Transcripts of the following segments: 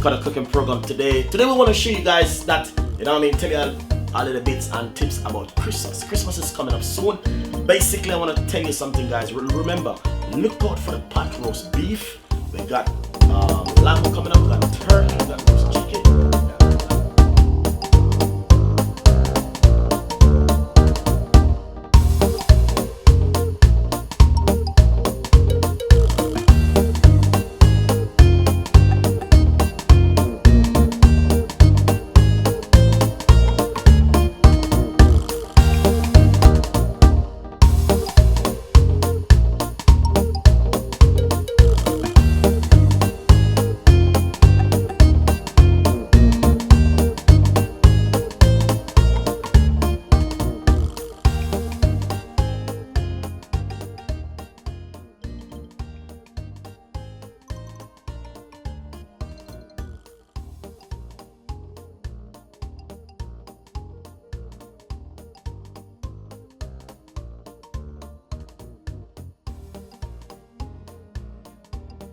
Ricardo cooking program today. Today we want to show you guys that, you know what I mean, tell you a little bits and tips about Christmas. Christmas is coming up soon. Basically, I want to tell you something, guys. Remember, look out for the pot roast beef. We got lamb coming up, we got turkey, we got roast chicken.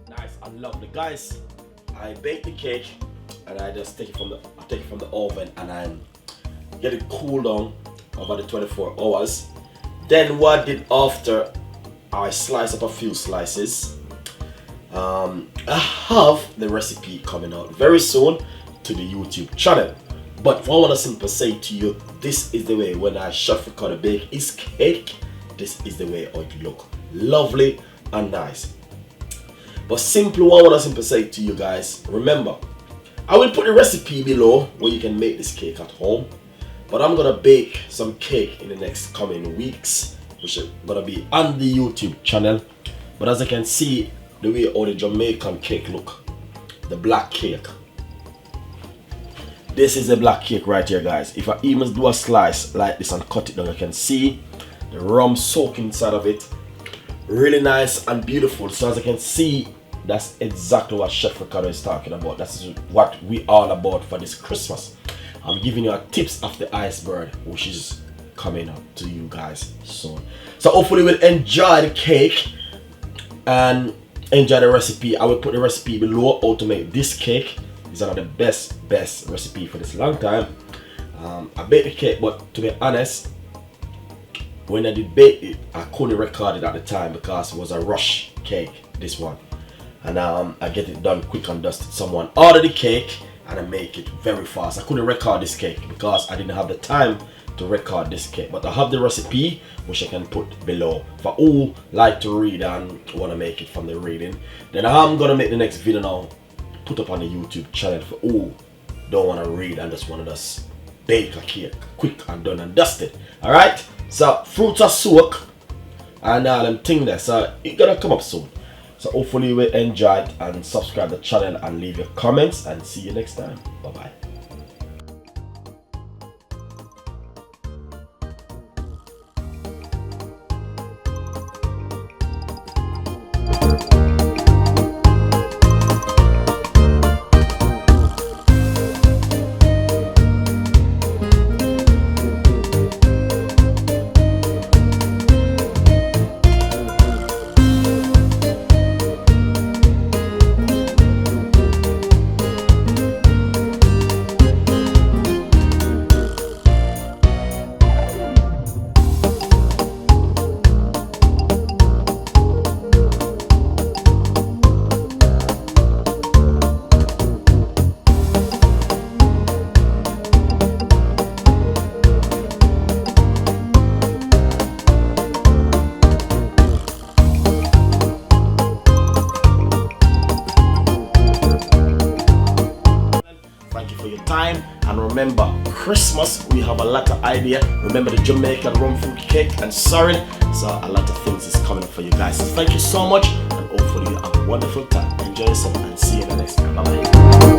Nice and lovely, guys. I bake the cake and I just take it from the oven and I get it cooled down over the 24 hours. Then what I did after, I slice up a few slices. I have the recipe coming out very soon to the YouTube channel. But what I want to simply say to you, this is the way when I Chef Ricardo bake his cake. This is the way it look, lovely and nice. But simply what I want to simply say to you guys, remember, I will put the recipe below where you can make this cake at home. But I'm gonna bake some cake in the next coming weeks, which is gonna be on the YouTube channel. But as you can see, the way all the Jamaican cake look, the black cake. This is the black cake right here, guys. If I even do a slice like this and cut it down, you can see the rum soak inside of it. Really nice and beautiful. So as you can see, that's exactly what Chef Ricardo is talking about. That's what we all about for this Christmas. I'm giving you a tips of the iceberg, which is coming up to you guys soon. So hopefully you'll enjoy the cake and enjoy the recipe. I will put the recipe below how to make this cake. It's one of the best recipe for this long time. I baked the cake, but to be honest, when I did bake it, I couldn't record it at the time because it was a rush cake, this one. And I get it done quick and dusted. Someone ordered the cake and I make it very fast. I couldn't record this cake because I didn't have the time to record this cake. But I have the recipe which I can put below for who like to read and want to make it from the reading. Then I'm gonna make the next video now, put up on the YouTube channel for who don't want to read and just want to just bake a cake quick and done and dusted. Alright? So fruits are soaked and all them thing there. So it gonna come up soon. So hopefully you will enjoy it and subscribe to the channel and leave your comments and see you next time. Bye bye. Time and remember, Christmas we have a lot of idea. Remember the Jamaican rum fruit cake and sorry, so a lot of things is coming up for you guys. So thank you so much and hopefully you have a wonderful time. Enjoy yourself and see you in the next time. Bye bye.